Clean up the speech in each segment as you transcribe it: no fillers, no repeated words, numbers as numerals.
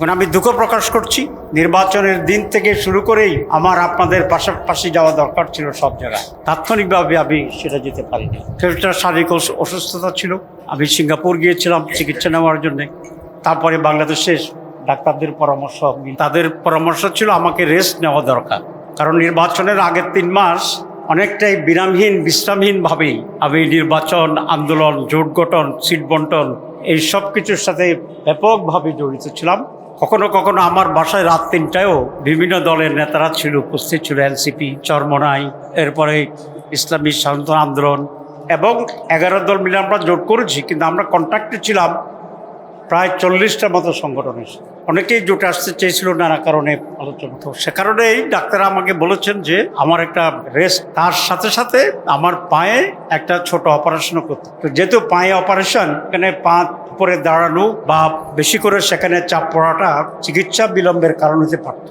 এখন আমি দুঃখ প্রকাশ করছি, নির্বাচনের দিন থেকে শুরু করেই আমার আপনাদের পাশাপাশি যাওয়া দরকার ছিল সব জায়গায়। তাৎক্ষণিকভাবে আমি সেটা যেতে পারিনি। সেটা শারীরিক অসুস্থতা ছিল। আমি সিঙ্গাপুর গিয়েছিলাম চিকিৎসা নেওয়ার জন্যে। তারপরে বাংলাদেশের ডাক্তারদের পরামর্শ, তাদের পরামর্শ ছিল আমাকে রেস্ট নেওয়া দরকার, কারণ নির্বাচনের আগের 3 মাস অনেকটাই বিশ্রামহীনভাবেই আমি নির্বাচন আন্দোলন, জোট গঠন, সিট বন্টন এই সব কিছুর সাথে ব্যাপকভাবে জড়িত ছিলাম। কখনো কখনো আমার বাসায় রাত 3টায়ও বিভিন্ন দলের নেতারা ছিল, উপস্থিত ছিল। এনসিপি, চরমনাই, এরপরে ইসলামী স্বাধীনতা আন্দোলন এবং 11 দল মিলে আমরা জোট করেছি, কিন্তু আমরা কন্ট্যাক্টে ছিলাম প্রায় 40টার মতো সংগঠনের। অনেকেই জোটে আসতে চেয়েছিল নানা কারণে আলোচনা। তো সে কারণেই ডাক্তাররা আমাকে বলেছেন যে আমার একটা রেস্ট, তার সাথে সাথে আমার পায়ে একটা ছোট অপারেশনও করতে। তো যেহেতু পায়ে অপারেশন, এখানে পা উপরে দাঁড়ানো বা বেশি করে সেখানে চাপ পড়াটা চিকিৎসা বিলম্বের কারণ হতে পারত।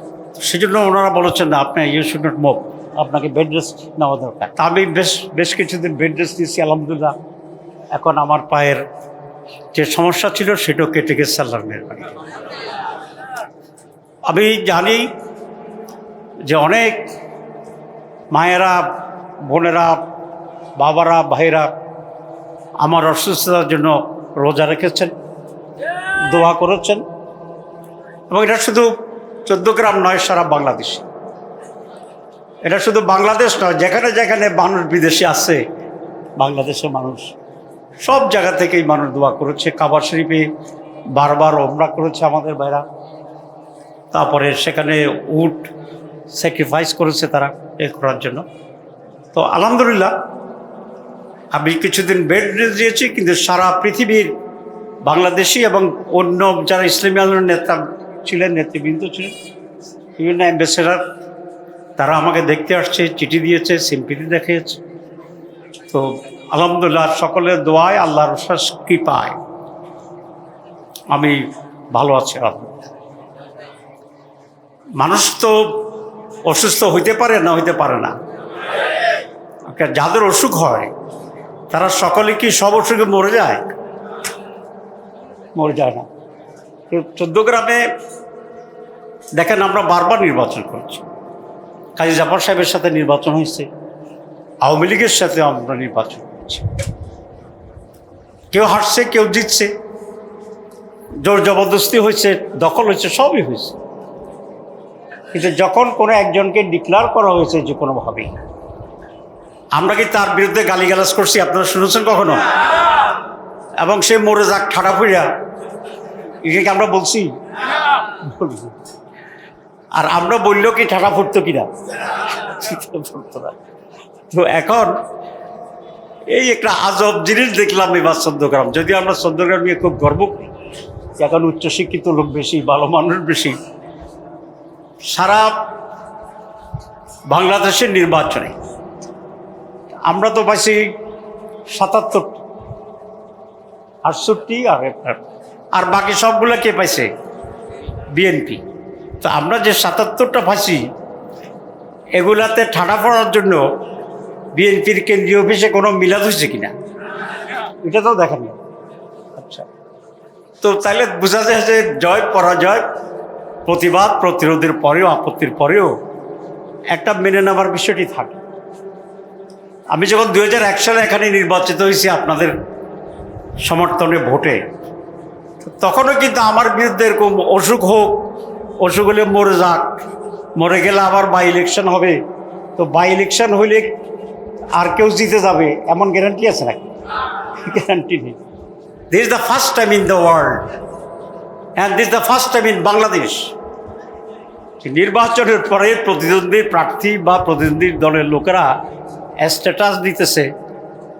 সেজন্য ওনারা বলেছেন না, আপনি ইউ শুড নট মুভ, আপনাকে বেড রেস্ট নেওয়া দরকার। তা আমি বেশ কিছুদিন বেড রেস্ট দিয়েছি, আলহামদুলিল্লাহ। এখন আমার পায়ের যে সমস্যা ছিল সেটাও কেটে গেছে আল্লাহর মেহেরবানি। আমি জানি যে অনেক মায়েরা, বোনেরা, বাবারা, ভাইরা আমার অসুস্থতার জন্য রোজা রেখেছেন, দোয়া করেছেন। এবং এটা শুধু 14 গ্রাম নয়, সারা বাংলাদেশ। এটা শুধু বাংলাদেশ নয়, যেখানে যেখানে মানুষ বিদেশে আছে, বাংলাদেশের মানুষ সব জায়গা থেকেই মানুষ দোয়া করেছে। কাবা শরীফে বারবার ওমরা করেছে আমাদের ভাইরা। তারপরে সেখানে উট স্যাক্রিফাইস করেছে তারা এ করার জন্য। তো আলহামদুলিল্লাহ আমি কিছুদিন বেড রেস্ট দিয়েছি, কিন্তু সারা পৃথিবীর বাংলাদেশি এবং অন্য যারা ইসলামী আন্দোলনের নেতা ছিলেন, নেতৃবৃন্দ ছিলেন, বিভিন্ন অ্যাম্বাসেডার, তারা আমাকে দেখতে আসছে, চিঠি দিয়েছে, সিম্পিতি দেখিয়েছে। তো আলহামদুলিল্লাহ সকলের দোয়ায়, আল্লাহর অশেষ কৃপায় আমি ভালো আছি। মানুষ তো অসুস্থ হইতে পারে না, হইতে পারে না। যাদের অসুখ হয় তারা সকলে কি সব অসুখে মরে যায়? মরে যায় না। 14 গ্রামে দেখেন আমরা বারবার নির্বাচন করছি। কাজী জাফর সাহেবের সাথে নির্বাচন হয়েছে, আওয়ামী লীগের সাথে আমরা নির্বাচন করছি। কেউ হারছে, কেউ জিতছে, জোর জবরদস্তি হয়েছে, দখল হয়েছে, সবই হয়েছে। কিন্তু যখন কোনো একজনকে ডিক্লেয়ার করা হয়েছে যে কোনোভাবেই, আমরা কি তার বিরুদ্ধে গালিগালাজ করছি? আপনারা শুনেছেন কখনো? এবং সে মরে যাক ঠাডা ফুইয়া, একে কি আমরা বলছি? আর আমরা বললেও কি ঠাডা ফুটতো কিনা? ফুটতো না। তো এখন এই একটা আজব জিনিস দেখলাম এবার 14 গ্রাম। যদিও আমরা 14 গ্রাম নিয়ে খুব গর্ব করি, এখন উচ্চশিক্ষিত লোক বেশি, ভালো মানুষ বেশি। সারা বাংলাদেশের নির্বাচনে আমরা তো পাইছি 77, 68, আর বাকি সবগুলো কে পাইছে? বিএনপি। তো আমরা যে 77টা পাইছি, এগুলাতে ঠাডা পড়ার জন্য বিএনপির কেন্দ্রীয় অফিসে কোনো মিলাদ হয়েছে কিনা এটা তো দেখেন না। আচ্ছা, তো তাহলে বোঝা যায় যে জয় পরাজয়, প্রতিবাদ প্রতিরোধের পরেও, আপত্তির পরেও একটা মেনে নেওয়ার বিষয়টি থাকে। আমি যখন 2001 সালে এখানে নির্বাচিত হয়েছি আপনাদের সমর্থনে ভোটে, তখনও কিন্তু আমার বিরুদ্ধে এরকম অসুখ হোক, অসুখ হলে মরে যাক, মরে গেলে আবার বাই ইলেকশন হবে, তো বাই ইলেকশন হইলে আর কেউ জিতে যাবে এমন গ্যারান্টি আছে নাকি? গ্যারান্টি নেই। This is the first time in the world and this the first time in Bangladesh নির্বাচনের পরে প্রতিদ্বন্দ্বী প্রার্থী বা প্রতিদ্বন্দ্বী দলের লোকেরা স্ট্যাটাস দিতেছে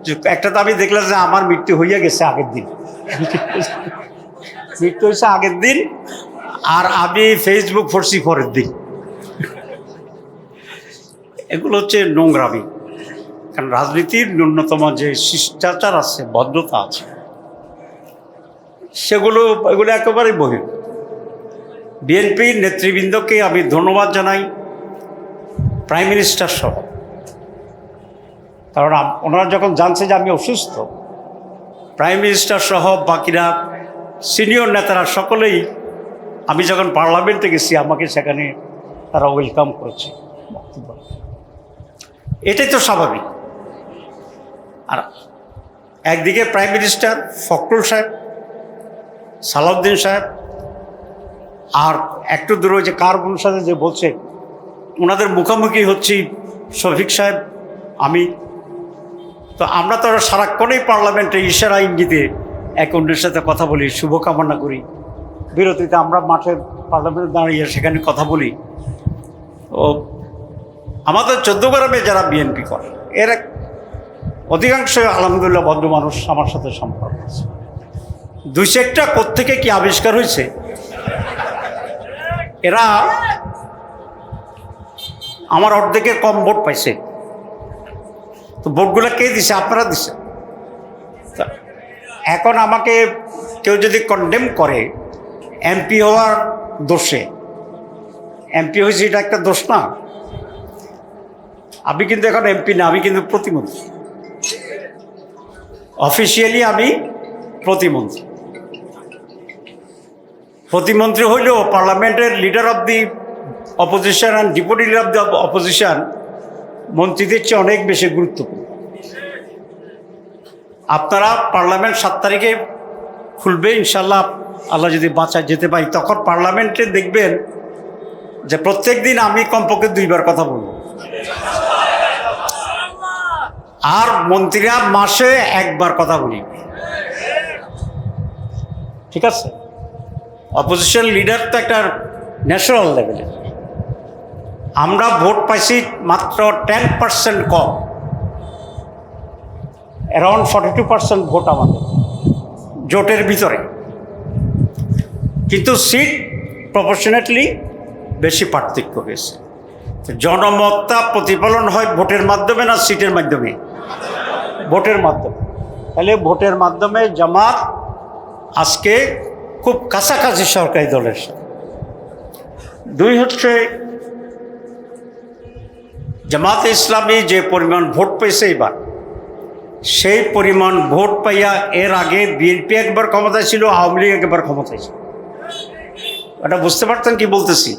যে, একটা তো আমি দেখলাম যে আমার মৃত্যু হইয়া গেছে আগের দিন, মৃত্যু হয়েছে আগের দিন, আর আমি ফেসবুক পড়ছি পরের দিন। এগুলো হচ্ছে নোংরামি। কারণ রাজনীতির ন্যূনতম যে শিষ্টাচার আছে, ভদ্রতা আছে, এগুলো একেবারেই বহির। বিএনপির নেতৃবৃন্দকে আমি ধন্যবাদ জানাই, প্রাইম মিনিস্টার সহ। কারণ ওনারা যখন জানছে যে আমি অসুস্থ, প্রাইম মিনিস্টার সহ বাকিরা সিনিয়র নেতারা সকলেই আমি যখন পার্লামেন্টে গেছি আমাকে সেখানে তারা ওয়েলকাম করেছে। এটাই তো স্বাভাবিক। আর একদিকে প্রাইম মিনিস্টার ফখরুল সাহেব, সালাউদ্দিন সাহেব, আর একটু দূরে যে কার্বন সাথে যে বলছে, ওনাদের মুখোমুখি হচ্ছি শফিক সাহেব, আমি। তো আমরা তো সারাক্ষণেই পার্লামেন্টে ইশারা ইঙ্গিতে এক অন্যের সাথে কথা বলি, শুভকামনা করি। বিরতিতে আমরা মাঠের পার্লামেন্টে দাঁড়িয়ে সেখানে কথা বলি। ও আমাদের 14 গ্রামে যারা বিএনপি করে এর অধিকাংশ আলহামদুলিল্লাহ ভদ্র মানুষ, আমার সাথে সম্পর্ক আছে। 2-1টা কোত্থেকে কি আবিষ্কার হয়েছে, এরা আমার অর্ধেকের কম ভোট পাইছে। তো ভোটগুলো কে দিছে? আপনারা দিছে। এখন আমাকে কেউ যদি কন্ডেম করে এমপি হওয়ার দোষে, এমপি হয়েছে এটা একটা দোষ না? আমি কিন্তু এখন এমপি না, আমি কিন্তু প্রতিমন্ত্রী। অফিসিয়ালি আমি প্রতিমন্ত্রী। প্রতিমন্ত্রী হইলেও পার্লামেন্টের leader of the opposition and deputy leader of the opposition মন্ত্রীদের চেয়ে অনেক বেশি গুরুত্বপূর্ণ। আপনারা পার্লামেন্ট 7 তারিখে খুলবে ইনশাল্লাহ, আল্লাহ যদি বাঁচায় যেতে পারি, তখন পার্লামেন্টে দেখবেন যে প্রত্যেক দিন আমি কমপক্ষে 2বার কথা বলবো, আর মন্ত্রীরা মাসে 1বার কথা বলি। ঠিক আছে? অপোজিশন লিডার তো একটা ন্যাশনাল লেভেলে। আমরা ভোট পাইছি মাত্র 10% কম, অ্যারাউন্ড 42% ভোট আমাদের জোটের ভিতরে, কিন্তু সিট প্রপোর্শনেটলি বেশি পার্থক্য হয়েছে। জনমতটা প্রতিফলন হয় ভোটের মাধ্যমে না সিটের মাধ্যমে? ভোটের মাধ্যমে। তাহলে ভোটের মাধ্যমে জামাত আজকে খুব কাছাকাছি সরকারি দলের সাথে। 2 হচ্ছে জামাতে ইসলামী যে পরিমাণ ভোট পেয়েছে এবার, সেই পরিমাণ ভোট পাইয়া এর আগে বিএনপি একবার ক্ষমতায় ছিল, আওয়ামী লীগ একবার ক্ষমতায় ছিল। এটা বুঝতে পারতেন কি বলতেছি?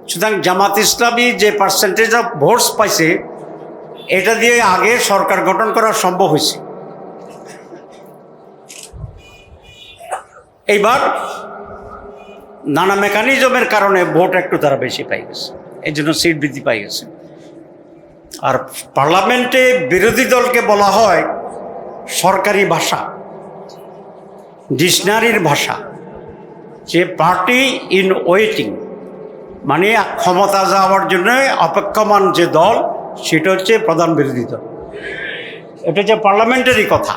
সুতরাং জামাত ইসলামী যে পার্সেন্টেজ অফ ভোটস পাইছে, এটা দিয়ে আগে সরকার গঠন করা সম্ভব হয়েছে। এইবার নানা মেকানিজমের কারণে ভোট একটু তারা বেশি পাই গেছে, এই জন্য সিট বৃদ্ধি পাই গেছে। আর পার্লামেন্টে বিরোধী দলকে বলা হয় সরকারি ভাষা, ডিকশনারির ভাষা, যে পার্টি ইন ওয়েটিং, মানে ক্ষমতা যাওয়ার জন্য অপেক্ষমান যে দল, সেটা হচ্ছে প্রধান বিরোধী দল। এটা হচ্ছে পার্লামেন্টারি কথা,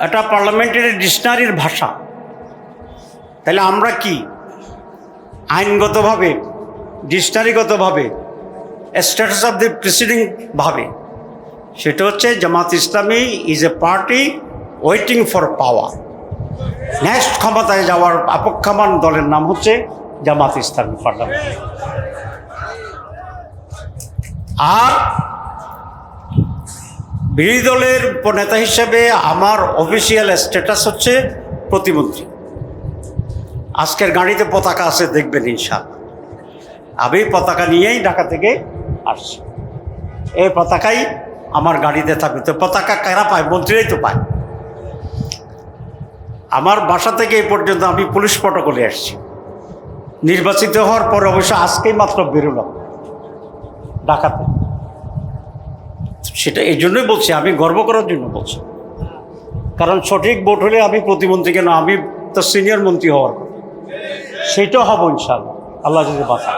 এটা পার্লামেন্টারি ডিকশনারির ভাষা। তাহলে আমরা কি আইনগতভাবে, ডিকশনারিগতভাবে, স্ট্যাটাস অফ দি প্রিসিডিং ভাবে, সেটা হচ্ছে Jamaat Islami is a party waiting for power. Next ক্ষমতায় যাওয়ার অপেক্ষমান দলের নাম হচ্ছে জামাত ইসলামী পার্লামেন্ট। আর বিরোধী দলের উপনেতা হিসেবে আমার অফিসিয়াল স্ট্যাটাস হচ্ছে প্রতিমন্ত্রী। আজকের গাড়িতে পতাকা আছে, দেখবেন ইনশাআল্লাহ। আমি পতাকা নিয়েই ঢাকা থেকে আসছি, এই পতাকাই আমার গাড়িতে থাকবে। তো পতাকা কারা পায়? মন্ত্রীরাই তো পায়। আমার বাসা থেকে এই পর্যন্ত আমি পুলিশ প্রটোকলে আসছি। নির্বাচিত হওয়ার পর অবশ্য আজকেই মাত্র বেরোলাম ঢাকাতে। সেটা এই জন্যই বলছি, আমি গর্ব করার জন্য বলছি, কারণ সঠিক ভোট হলে আমি প্রতিমন্ত্রী কেন, আমি তো সিনিয়র মন্ত্রী হওয়ার কথা, সেটাও হব ইনশাআল্লাহ, আল্লাহ যদি বাঁচায়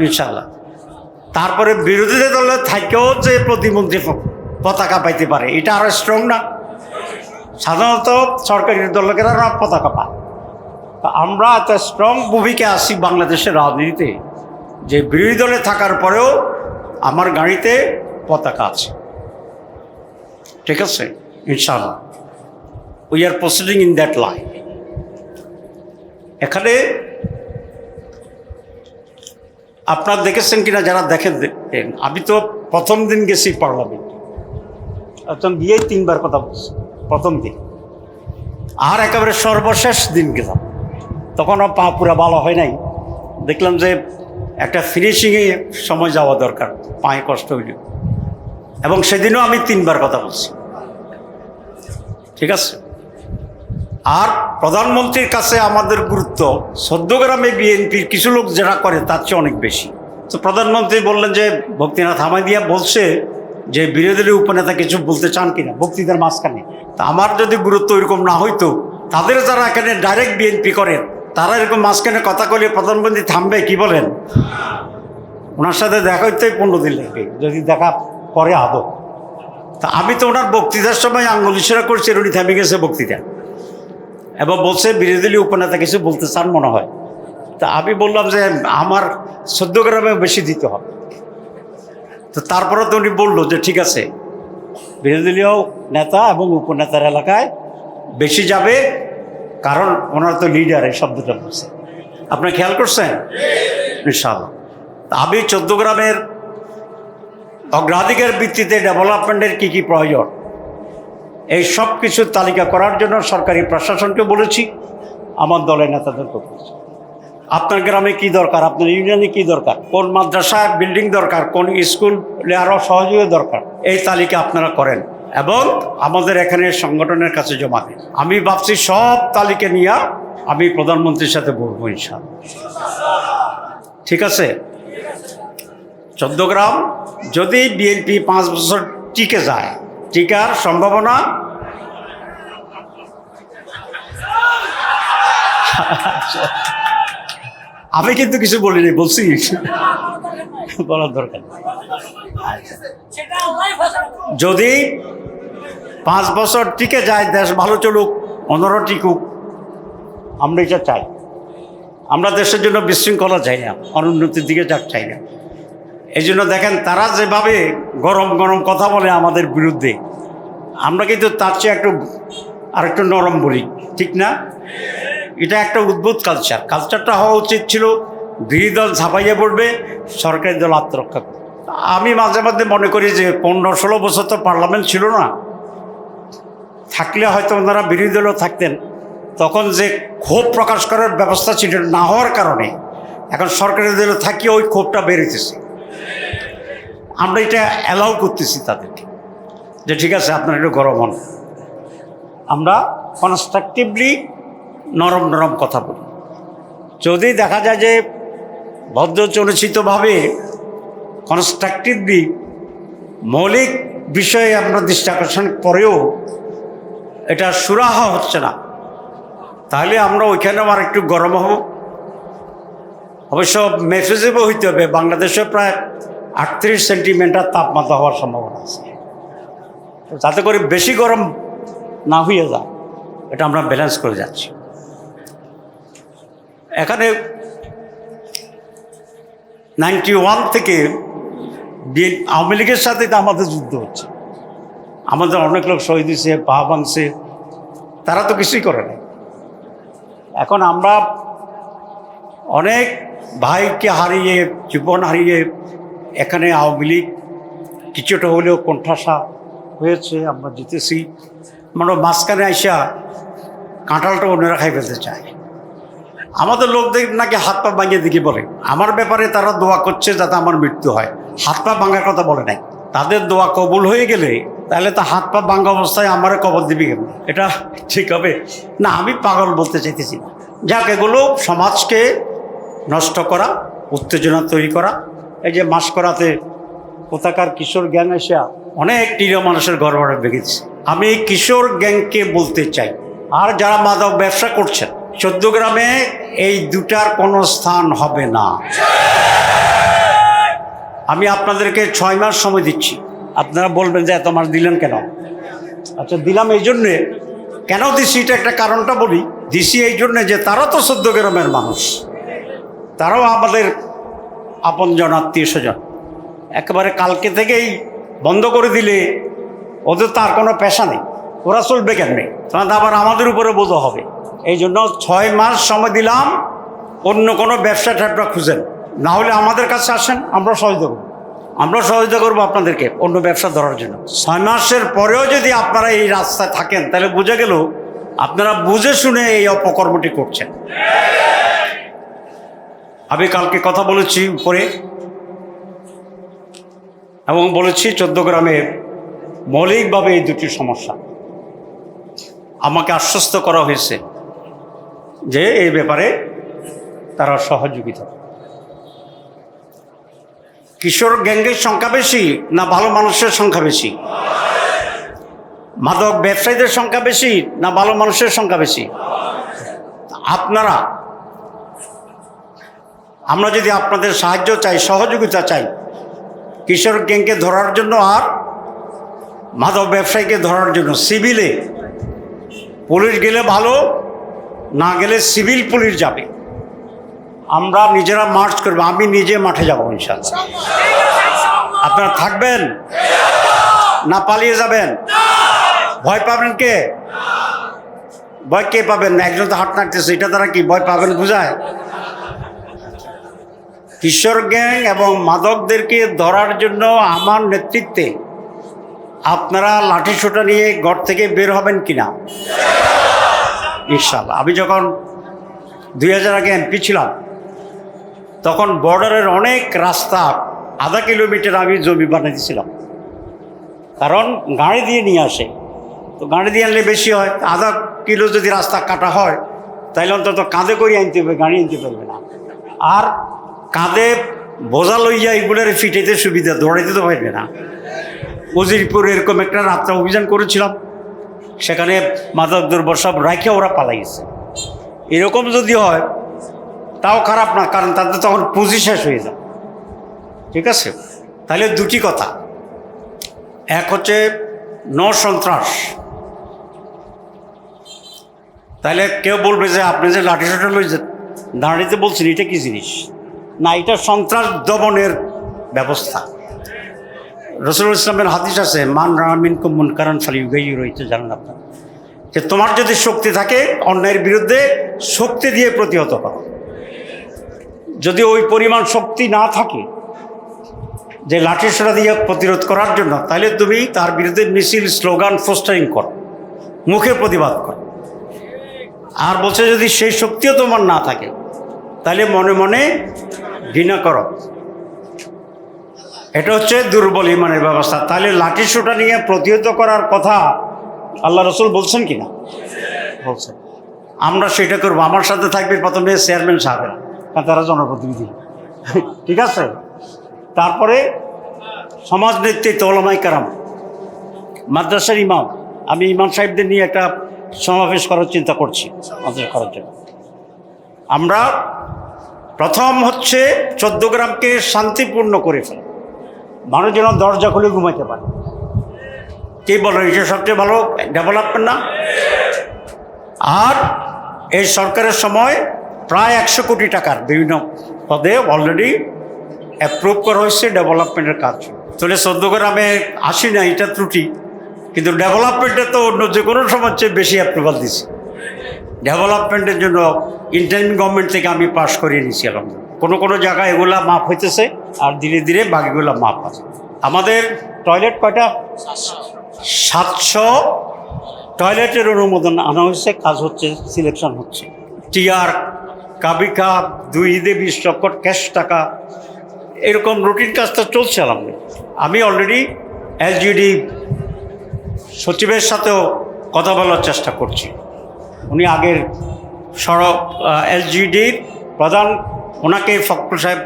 ইনশাআল্লাহ। তারপরে বিরোধী দলে থাকেও যে প্রতিমন্ত্রী পতাকা পাইতে পারে, এটা আরো স্ট্রং না? সাধারণত সরকারি দলেরা পতাকা পায়। তা আমরা এত স্ট্রং ভূমিকা আছি বাংলাদেশের রাজনীতিতে, যে বিরোধী দলে থাকার পরেও আমার গাড়িতে পতাকা আছে। ঠিক আছে? ইনশাআল্লাহ we are proceeding in that line. এখানে আপনারা দেখেছেন কিনা, যারা দেখেন, আমি তো প্রথম দিন গেছি পার্লামেন্ট, একদম গিয়েই 3বার কথা বলছি প্রথম দিন, আর একেবারে সর্বশেষ দিন গেলাম। তো তখনও পা পুরা ভালো হয় নাই, দেখলাম যে একটা ফিনিশিংয়ে সময় যাওয়া দরকার, পায়ে কষ্ট হইল। এবং সেদিনও আমি 3 বার কথা বলছি, ঠিক আছে। আর প্রধানমন্ত্রীর কাছে আমাদের গুরুত্ব চৌদ্দগ্রামে বিএনপির কিছু লোক যেটা করে তার চেয়ে অনেক বেশি। তো প্রধানমন্ত্রী বললেন যে ভক্তিনাথ হামাদিয়া বলছে যে বিরোধী উপনেতা কিছু বলতে চান কিনা বক্তৃতার মাঝখানে। তা আমার যদি গুরুত্ব এরকম না হইতো, তাদের যারা এখানে ডাইরেক্ট বিএনপি করেন তারা এরকম মাঝখানে কথা বলে প্রধানমন্ত্রী থামবে কি বলেন? ওনার সাথে দেখা হইতে 15 দিন লাগবে যদি দেখা করে আদৌ। তা আমি তো ওনার বক্তৃতার সময় আঙ্গুল ইশারা করছি, উনি থেমে গেছে বক্তৃতা এবং বলছে বিরোধী উপনেতা কিছু বলতে চান মনে হয়। তা আমি বললাম যে আমার চৌদ্দগ্রামে বেশি দিতে হবে। তো তারপরে তো উনি বললো যে ঠিক আছে, বিরোধী নেতা এবং উপনেতার এলাকায় বেশি যাবে, কারণ ওনারা তো লিডার, এই শব্দটা বলছে। আপনারা খেয়াল করছেন? ইনশাআল্লাহ। আমি চৌদ্দগ্রামের অগ্রাধিকার ভিত্তিতে ডেভেলপমেন্টের কী কী প্রয়োজন এই সব কিছুর তালিকা করার জন্য সরকারি প্রশাসনকে বলেছি, আমার দলের নেতাদেরকে বলেছি। আপনার গ্রামে কি দরকার, আপনার ইউনিয়নে কি দরকার, কোন মাদ্রাসায় বিল্ডিং দরকার, কোন স্কুলে আরও সহযোগী দরকার, এই তালিকা আপনারা করেন এবং আমাদের এখানে সংগঠনের কাছে জমা দিন। আমি ভাবছি সব তালিকা নিয়ে আমি প্রধানমন্ত্রীর সাথে বলবো ইনশাআল্লাহ। ঠিক আছে? চৌদ্দগ্রাম যদি বিএনপি 5 বছর টিকে যায়, টিকার সম্ভাবনা আমি কিন্তু কিছু বলিনি, বলছি বলার দরকার। যদি 5 বছর টিকে যায়, দেশ ভালো চলুক, অন্যরা টিকুক, আমরা এটা চাই। আমরা দেশের জন্য বিশৃঙ্খলা চাই না, অনুন্নতির দিকে চাই না। এই জন্য দেখেন তারা যেভাবে গরম গরম কথা বলে আমাদের বিরুদ্ধে, আমরা কিন্তু তার চেয়ে আরেকটু নরম বলি, ঠিক না? এটা একটা উদ্ভুত কালচারটা হওয়া উচিত ছিল বিরোধী দল ঝাঁপাইয়ে পড়বে, সরকারি দল আত্মরক্ষা করবে। আমি মাঝে মাঝে মনে করি যে 15-16 বছর তো পার্লামেন্ট ছিল না, থাকলে হয়তো ওনারা বিরোধী দলও থাকতেন। তখন যে ক্ষোভ প্রকাশ করার ব্যবস্থা ছিল না হওয়ার কারণে এখন সরকারি দলে থাকি ওই ক্ষোভটা বেরোতেছে। আমরা এটা অ্যালাউ করতেছি তাদেরকে যে ঠিক আছে আপনারা একটু গরম হন, আমরা কনস্ট্রাকটিভলি নরম নরম কথা বলি। যদি দেখা যায় যে ভদ্রচরিতভাবে কনস্ট্রাকটিভলি মৌলিক বিষয়ে আমরা দৃষ্টি আকর্ষণ করেও এটা সুরাহা হচ্ছে না, তাহলে আমরা ওইখানেও আর একটু গরম হব। অবশ্য মেফেজেবও হইতে হবে, বাংলাদেশে প্রায় 38 সেন্টিমিটার তাপমাত্রা হওয়ার সম্ভাবনা আছে, যাতে করে বেশি গরম না হয়ে যায়, এটা আমরা ব্যালেন্স করে যাচ্ছি। এখানে 91 থেকে আওয়ামী লীগের সাথে তো আমাদের যুদ্ধ হচ্ছে, আমাদের অনেক লোক শহীদ হয়েছে, পা ভাঙছে, তারা তো কিছুই করে না। এখন আমরা অনেক ভাইকে হারিয়ে, জীবন হারিয়ে, এখানে আওয়ামী লীগ কিছুটা হলেও কোণঠাসা হয়েছে, আমরা জিতেছি। মানে মাঝখানে আইসা কাঁঠালটা অন্যরা খাই ফেলতে চায়। আমাদের লোকদের নাকি হাত পা ভাঙিয়ে দিকে বলে, আমার ব্যাপারে তারা দোয়া করছে যাতে আমার মৃত্যু হয়, হাত পা ভাঙার কথা বলে নাই। তাদের দোয়া কবুল হয়ে গেলে তাহলে তো হাত পা ভাঙা অবস্থায় আমারে কবর দিবি কেন? এটা ঠিক হবে না। আমি পাগল বলতে চাইতেছি না। যাক, এগুলো সমাজকে নষ্ট করা, উত্তেজনা তৈরি করা। এই যে মাসকরাতে কোথাকার কিশোর গ্যাং এসে অনেক নিরীহ মানুষের ঘর ভাড়া ভেঙেছে। আমি এই কিশোর গ্যাংকে বলতে চাই, আর যারা মাদক ব্যবসা করছেন, চৌদ্দগ্রামে এই দুটার কোনো স্থান হবে না। আমি আপনাদেরকে 6 মাস সময় দিচ্ছি। আপনারা বলবেন যে এত মাস দিলেন কেন? আচ্ছা, দিলাম এই জন্যে। কেন দিছি এটা একটা কারণটা বলি। দিছি এই জন্যে যে তারা তো চৌদ্দগ্রামের মানুষ, তারাও আমাদের আপনজন, আত্মীয় স্বজন। একেবারে কালকে থেকেই বন্ধ করে দিলে ওদের তো আর কোনো পেশা নেই, ওরা চলবে কেমনে? তাহলে আবার আমাদের উপরে বোঝা হবে। এই জন্য 6 মাস সময় দিলাম। অন্য কোনো ব্যবসা ট্যাবসা খুঁজেন, না হলে আমাদের কাছে আসেন, আমরা সহযোগিতা করবো আপনাদেরকে অন্য ব্যবসা ধরার জন্য। 6 মাসের পরেও যদি আপনারা এই রাস্তায় থাকেন, তাহলে বুঝে গেল আপনারা বুঝে শুনে এই অপকর্মটি করছেন। আমি কালকে কথা বলেছি উপরে এবং বলেছি 14 গ্রামে মৌলিকভাবে এই দুটি সমস্যা। আমাকে আশ্বস্ত করা হয়েছে যে এই ব্যাপারে তারা সহযোগিতা। কিশোর গ্যাংয়ের সংখ্যা বেশি না ভালো মানুষের সংখ্যা বেশি? মাদক ব্যবসায়ীদের সংখ্যা বেশি না ভালো মানুষের সংখ্যা বেশি? আপনারা, আমরা যদি আপনাদের সাহায্য চাই, সহযোগিতা চাই কিশোর গ্যাংকে ধরার জন্য আর মাদক ব্যবসায়ীকে ধরার জন্য, সিভিলে পুলিশ গেলে ভালো, না গেলে সিভিল পুলিশ যাবে। আমরা নিজেরা মার্চ করব, আমি নিজে মাঠে যাব ইনশাআল্লাহ। আপনারা থাকবেন না পালিয়ে যাবেন? ভয় পাবেন কে? ভয় কে পাবেন? একজন তো হাত নাড়তেছে, এটা দ্বারা কি ভয় পাবেন বুঝায়? কিশোর গ্যাং এবং মাদকদেরকে ধরার জন্য আমার নেতৃত্বে আপনারা লাঠিসোঁটা নিয়ে ঘর থেকে বের হবেন কিনা? ইনশাআল্লাহ। আমি যখন 2000 আগে এমপি ছিলাম তখন বর্ডারের অনেক রাস্তা আধা কিলোমিটার আমি জমি বানিয়েছিলাম, কারণ গাড়ি দিয়ে নিয়ে আসে। তো গাড়ি দিয়ে আনলে বেশি হয়, আধা কিলো যদি রাস্তা কাটা হয় তাইলে অন্তত কাঁধে করে আনতে হবে, গাড়ি আনতে পারবে না। আর কাঁধে বোঝা লইয়া এগুলোর ফিটাইতে সুবিধা, দৌড়াইতে তো পারবে না। উজিরপুর এরকম একটা রাত্রা অভিযান করেছিলাম, সেখানে মাদক দ্রব্য সব রাখে ওরা পালাইছে। এরকম যদি হয় তাও খারাপ না, কারণ তাদের তখন পুঁজি শেষ হয়ে যায়। ঠিক আছে? তাহলে দুটি কথা, এক হচ্ছে সন্ত্রাস। তাহলে কেউ বলবে যে আপনি যে লাঠিসোঁটা লইছে দাঁড়িয়ে বলছেন, এটা কি জিনিস? না, এটা সন্ত্রাস দমনের ব্যবস্থা। রাসূলুল্লাহ ইসলামের হাদিস আছে, মান রাআ মিনকুম মুনকারান ফালিয়ুগাইয়িরহু রয়েছে, জানেন আপনারা, যে তোমার যদি শক্তি থাকে অন্যায়ের বিরুদ্ধে শক্তি দিয়ে প্রতিহত করো। যদি ওই পরিমাণ শক্তি না থাকে যে লাঠিসোঁটা দিয়ে প্রতিরোধ করার জন্য, তাহলে তুমি তার বিরুদ্ধে মিছিল, স্লোগান, পোস্টারিং করো, মুখে প্রতিবাদ করো। আর বলছে যদি সেই শক্তিও তোমার না থাকে তাহলে মনে মনে ঘৃণা করো। এটা হচ্ছে দুর্বল ইমানের ব্যবস্থা। তাহলে লাঠিসোঁটা নিয়ে প্রতিহত করার কথা আল্লাহ রসুল বলছেন কিনা? বলছেন। আমরা সেটা করবো। আমার সাথে থাকবে প্রথমে চেয়ারম্যান সাহেব, কারণ তারা জনপ্রতিনিধি। ঠিক আছে? তারপরে সমাজ নেতৃত্ব, ওলামায়ে কেরাম, মাদ্রাসার ইমাম। আমি ইমাম সাহেবদের নিয়ে একটা সমাবেশ করার চিন্তা করছি মাদ্রাসা করার জন্য। আমরা প্রথম হচ্ছে 14 গ্রামকে শান্তিপূর্ণ করে ফেলা, মানুষ যেন দরজা খুলে ঘুমাইতে পারে। কে বলেন এটা সবচেয়ে ভালো ডেভেলপমেন্ট না? আর এই সরকারের সময় প্রায় 100 কোটি টাকার বিভিন্ন পদে অলরেডি অ্যাপ্রুভ করা হয়েছে ডেভেলপমেন্টের কাজ। তাহলে 14 গ্রামে আসি না, এটা ত্রুটি, কিন্তু ডেভেলপমেন্টে তো অন্য যে কোনো সময় চেয়ে বেশি অ্যাপ্রুভাল দিছি। ডেভেলপমেন্টের জন্য ইন্টারিম গভর্নমেন্ট থেকে আমি পাশ করিয়ে নিয়েছিলাম। কোনো কোনো জায়গায় এগুলা মাপ হইতেছে আর ধীরে ধীরে বাকিগুলো মাপ আছে। আমাদের টয়লেট কয়টা? 700 টয়লেটের অনুমোদন আনা হয়েছে, কাজ হচ্ছে, সিলেকশন হচ্ছে। টিআর, কাবিকা, 2 ঈদে 20 লক্ষ ক্যাশ টাকা, এরকম রুটিন কাজটা চলছে আলহামদুলিল্লাহ। আমি অলরেডি এলজিডি সচিবের সাথেও কথা বলার চেষ্টা করছি। উনি আগের সড়ক এলজিডির প্রধান, ওনাকে ফখরুল সাহেব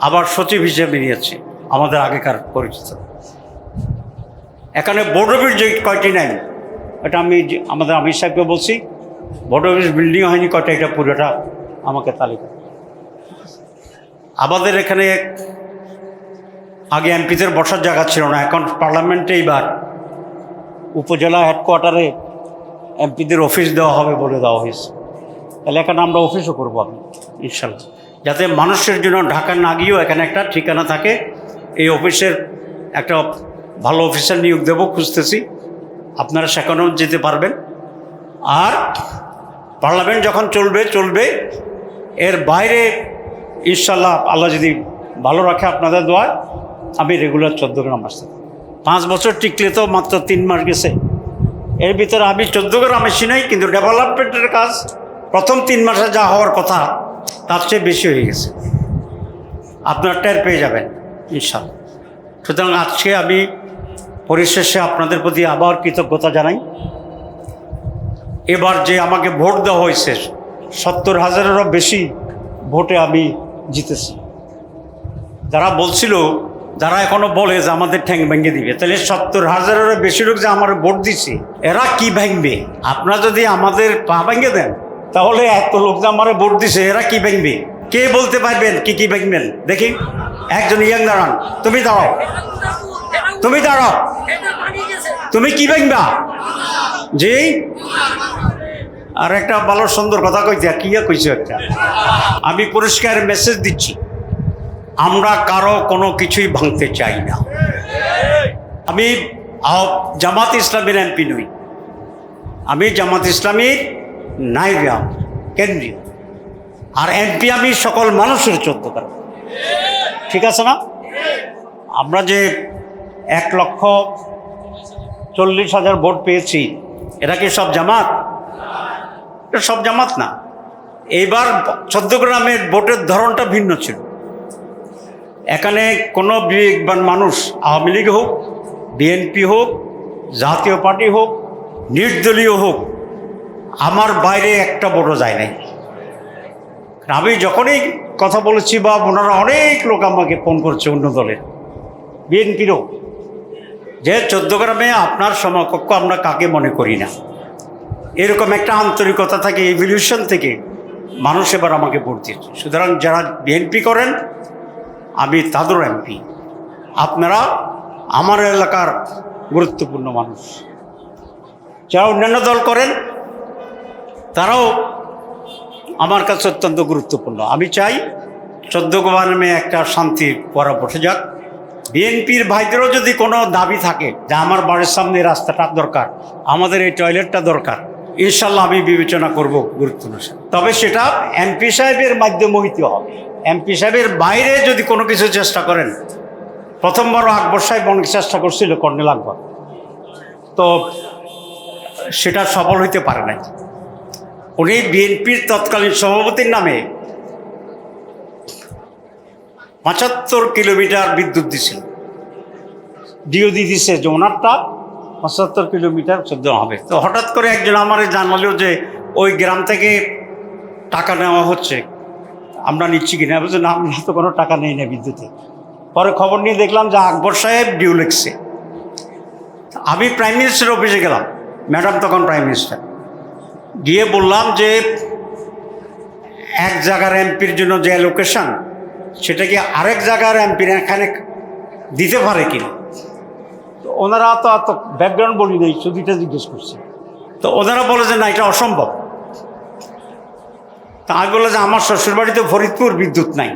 আবার সচিব হিসেবে নিয়েছে, আমাদের আগেকার পরিচিত। এখানে বোর্ড অফিস যে কয়টি নাই, এটা আমি আমাদের আমির সাহেবকে বলছি, বোর্ড অফিস বিল্ডিং হয়নি কয়টা, এটা পুরোটা আমাকে তালিকা। আমাদের এখানে আগে এমপিদের বসার জায়গা ছিল না, এখন পার্লামেন্টে এইবার উপজেলা হেডকোয়ার্টারে এমপিদের অফিস দেওয়া হবে বলে দেওয়া হয়েছে। তাহলে এখানে আমরা অফিসও করবো আমি ইনশাল্লাহ, যাতে মানুষের জন্য ঢাকা না গিয়েও এখানে একটা ঠিকানা থাকে। এই অফিসের একটা ভালো অফিসার নিয়োগ দেবো, খুঁজতেছি, আপনারা সেখানেও যেতে পারবেন। আর পার্লামেন্ট যখন চলবে, এর বাইরে ইনশাল্লাহ আল্লাহ যদি ভালো রাখে আপনাদের দোয়ায় আমি রেগুলার 14 গ্রাম আসতে। 5 বছর টিকলে তো মাত্র 3 মাস গেছে, এর ভিতরে আমি 14 গ্রাম বেশি নাই, কিন্তু ডেভেলপমেন্টের কাজ প্রথম 3 মাসে যা হওয়ার কথা তার চেয়ে বেশি হয়ে গেছে। আপনারা টের পেয়ে যাবেন ইনশাআল্লাহ। সুতরাং আজকে আমি পরিশেষে আপনাদের প্রতি আবার কৃতজ্ঞতা জানাই। এবার যে আমাকে ভোট দেওয়া হয়েছে 70,000-এরও বেশি ভোটে আমি জিতেছি। যারা বলছিল, যারা এখনো বলে যে আমাদের ঠ্যাং ভেঙে দিবে, তাহলে 70,000-এরও বেশি লোক যে আমার ভোট দিচ্ছে এরা কি ভাঙবে? আপনারা যদি আমাদের পা ভেঙে দেন তাহলে এত লোক যে আমার ভোট দিছে এরা কি ভাঙবে? কে বলতে পারবেন কি ভাঙবেন? দেখি একজন ইয়াং দাঁড়ান, তুমি দাঁড়াও, তুমি দাঁড়াও, তুমি কি ভাঙবা? জি, আর একটা ভালো সুন্দর কথা কইতে কইছো একটা, আমি পরিষ্কার মেসেজ দিচ্ছি, আমরা কারো কোনো কিছুই ভাঙতে চাই না। আমি জামাত ইসলামের এমপি নই, আমি জামাত ইসলামীর নায়েবে কেন্দ্রীয়, আর এমপি আমি সকল মানুষের 14 গ্রাম। ঠিক আছে না? আমরা যে 1,40,000 ভোট পেয়েছি, এটা কি সব জামাত? এটা সব জামাত না। এইবার 14 গ্রামের ভোটের ধরনটা ভিন্ন ছিল। এখানে কোনো বিবেকবান মানুষ, আওয়ামী লীগ হোক, বিএনপি হোক, জাতীয় পার্টি হোক, নির্দলীয় হোক, আমার বাইরে একটা ভোটও যায় নাই। আমি যখনই কথা বলেছি বা ওনারা অনেক লোক আমাকে ফোন করছে অন্য দলের, বিএনপিরও, যে 14 গ্রামে আপনার সমকক্ষ আমরা কাকে মনে করি না, এরকম একটা আন্তরিকতা থাকে, ইভলিউশন থেকে মানুষ এবার আমাকে ভোট দিয়েছে। সুতরাং যারা বিএনপি করেন আমি তাদেরও এমপি, আপনারা আমার এলাকার গুরুত্বপূর্ণ মানুষ। যারা অন্যান্য দল করেন তারাও আমার কাছে অত্যন্ত গুরুত্বপূর্ণ। আমি চাই 14 গ্রামে একটা শান্তির পরা বসে যাক। বিএনপির ভাইদেরও যদি কোনো দাবি থাকে যে আমার বাড়ির সামনে রাস্তাটা দরকার, আমাদের এই টয়লেটটা দরকার, ইনশাল্লাহ আমি বিবেচনা করব গুরুত্ব অনুসারে। তবে সেটা এমপি সাহেবের মাধ্যমে হইতে হবে। এমপি সাহেবের বাইরে যদি কোনো কিছু চেষ্টা করেন, প্রথমবারও আকবর সাহেব অনেক চেষ্টা করছিল, কর্নেল আকবর, তো সেটা সফল হইতে পারে নাই। উনি বিএনপির তৎকালীন সভাপতির নামে 75 কিলোমিটার বিদ্যুৎ দিছিল, ডিওডি দিছে যে ওনারটা 75 কিলোমিটার শব্দ হবে। তো হঠাৎ করে একজন আমার জানালো যে ওই গ্রাম থেকে টাকা নেওয়া হচ্ছে, আমরা নিচ্ছি কিনা। বলছে না, আমরা তো কোনো টাকা নেই না বিদ্যুতে। পরে খবর নিয়ে দেখলাম যে আকবর সাহেব ডিউ লিখছে। আমি প্রাইম মিনিস্টার অফিসে গেলাম, ম্যাডাম তখন প্রাইম মিনিস্টার, গিয়ে বললাম যে এক জায়গার এমপির জন্য যে অ্যালোকেশন, সেটা কি আরেক জায়গার এমপির এখানে দিতে পারে কিনা। তো ওনারা তো এত ব্যাকগ্রাউন্ড বলি নেই, শুধু এটা জিজ্ঞেস করছে। তো ওনারা বলে যে না, এটা অসম্ভব। তা আমি বললাম যে আমার শ্বশুরবাড়িতে ফরিদপুর, বিদ্যুৎ নাই,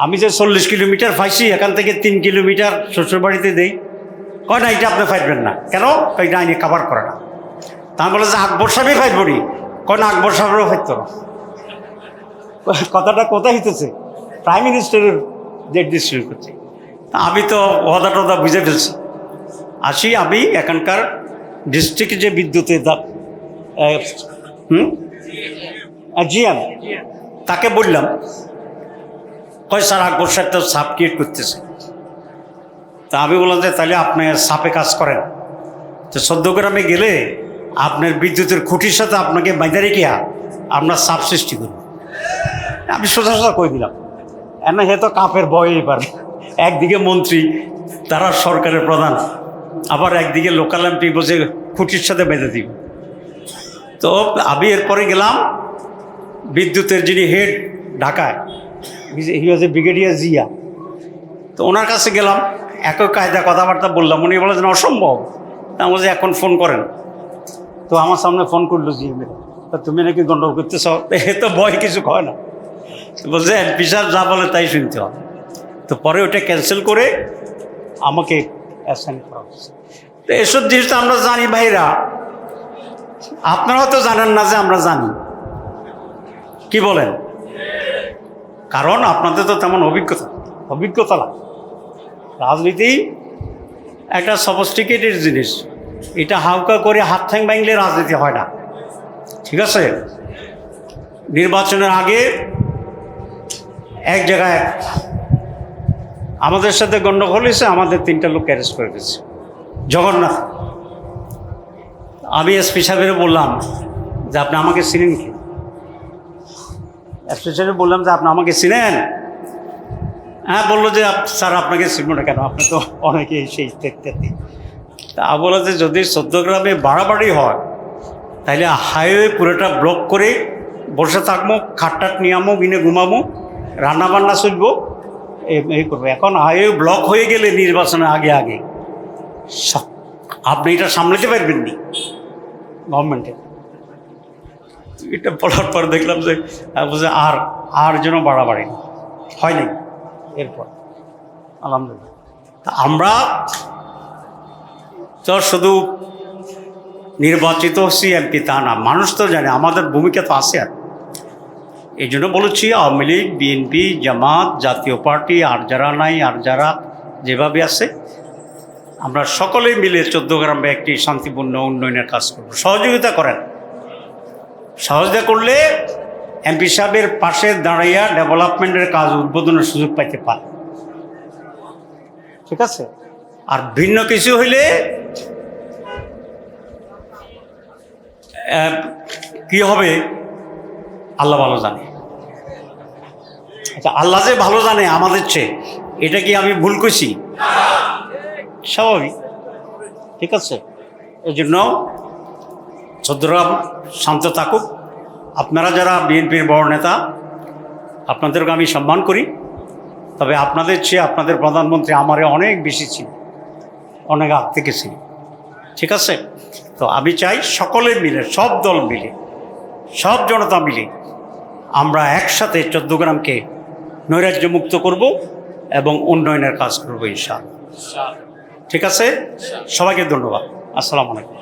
আমি যে 40 কিলোমিটার পাইছি, এখান থেকে 3 কিলোমিটার শ্বশুরবাড়িতে দেই। কয় না, এটা আপনি ফাইটবেন না। কেন? এটা আইনে কাভার করে না। তা আমি বলে যে আকবর সাহেবই ফাইটবনি। কয় না, আকবর সাহেবেরও ফাইত না। কথাটা কোথায় হইতেছে? প্রাইম মিনিস্টারের যে ডিসিশন করছে। আমি তো ওদা টদা বুঝে ফেলছি। আসি, আমি এখানকার ডিস্ট্রিক্ট যে বিদ্যুতের জিএম, তাকে বললাম, কয় স্যার আকবর সাহেব তো সাপ ক্রিয়েট করতেছে। তা আমি বললাম যে তাহলে আপনি সাপে কাজ করেন, তো 14 গ্রামে গেলে আপনার বিদ্যুতের খুঁটির সাথে আপনাকে বাইদা রেখে আমরা সাপ সৃষ্টি করব। আমি সোজা সোজা কই দিলাম, এমন হে তো কাপের বয়েই পারে। একদিকে মন্ত্রী, তারা সরকারের প্রধান, আবার একদিকে লোকাল এমপি বসে খুঁটির সাথে বেঁধে দিব। তো আমি এরপরে গেলাম বিদ্যুতের যিনি হেড ঢাকায়, হি ওয়াজ এ ব্রিগেডিয়ার জিয়া, তো ওনার কাছে গেলাম, একই কায়দা কথাবার্তা বললাম। উনি বলেছেন অসম্ভব। তা বলছে এখন ফোন করেন। তো আমার সামনে ফোন করলো জিএমের, তা তুমি নাকি গন্ডগোল করতেছ। এ তো ভয় কিছু হয় না, বলছে এমপি সাহেব যা বলে তাই শুনতে হবে। তো পরে ওটা ক্যান্সেল করে আমাকে অ্যাসাইন করা হচ্ছে। তো এসব জিনিস তো আমরা জানি ভাইরা, আপনারাও তো জানেন না যে আমরা জানি। কি বলেন? কারণ আপনাদের তো তেমন অভিজ্ঞতা না। রাজনীতি একটা সফিস্টিকেটেড জিনিস, এটা হালকা করে হাত ঠ্যাং ভাঙলে রাজনীতি হয় না, ঠিক আছে? নির্বাচনের আগে এক জায়গায় আমাদের সাথে গণ্ডগোল হয়েছে, আমাদের 3টা লোক অ্যারেস্ট করে দিয়েছে জগন্নাথ। আমি এসপি সাহেবের বললাম যে আপনি আমাকে চিনেন কি? এসপি সাহেব বললাম যে আপনি আমাকে চিনেন? হ্যাঁ, বললো যে স্যার আপনাকে চিনব না কেন, আপনি তো অনেকে সেই ইত্যাদি। তা বলো যে যদি 14 গ্রামে বাড়াবাড়ি হয় তাহলে হাইওয়ে পুরোটা ব্লক করে বসে থাকবো, খাটটাট নিয়ে আমো, গিনে ঘুমাবো, রান্নাবান্না চলবো, এই করবো। এখন হাইওয়ে ব্লক হয়ে গেলে নির্বাচনের আগে আগে আপনি এটা সামলাতে পারবেন নি গভর্নমেন্টের। এটা বলার পর দেখলাম যে বলছে আর যেন বাড়াবাড়ি হয় নাই। এরপর আলহামদুলিল্লাহ তা আমরা তো শুধু নির্বাচিত হচ্ছি এমপি তা না, মানুষ তো জানে আমাদের ভূমিকা তো আছে। আর এই জন্য বলেছি আওয়ামী লীগ, বিএনপি, জামাত, জাতীয় পার্টি আর যারা নাই আর যারা যেভাবে আছে আমরা সকলেই মিলে 14 গ্রামে একটি শান্তিপূর্ণ উন্নয়নের কাজ করব। সহযোগিতা করেন, সহযোগিতা করলে এমপি সাহেবের পাশে দাঁড়াইয়া ডেভেলপমেন্টের কাজ উদ্বোধনের সুযোগ পাইতে পারে, ঠিক আছে? আর ভিন্ন কিছু হইলে কি হবে আল্লাহ ভালো জানে। আচ্ছা, আল্লাহ যে ভালো জানে আমাদের চেয়ে, এটা কি আমি ভুল করছি? স্বাভাবিক, ঠিক আছে? এই জন্য 14 গ্রাম শান্ত থাকুক। আপনারা যারা বিএনপির বড় নেতা, আপনাদেরকে আমি সম্মান করি, তবে আপনাদের চেয়ে আপনাদের প্রধানমন্ত্রী আমারে অনেক বেশি ছিল, অনেক আগ থেকে ছিল, ঠিক আছে? তো আমি চাই সকলে মিলে, সব দল মিলে, সব জনতা মিলে আমরা একসাথে 14 গ্রামকে নৈরাজ্যমুক্ত করব এবং উন্নয়নের কাজ করব ইনশাআল্লাহ, ঠিক আছে? সবাইকে ধন্যবাদ। আসসালামু আলাইকুম।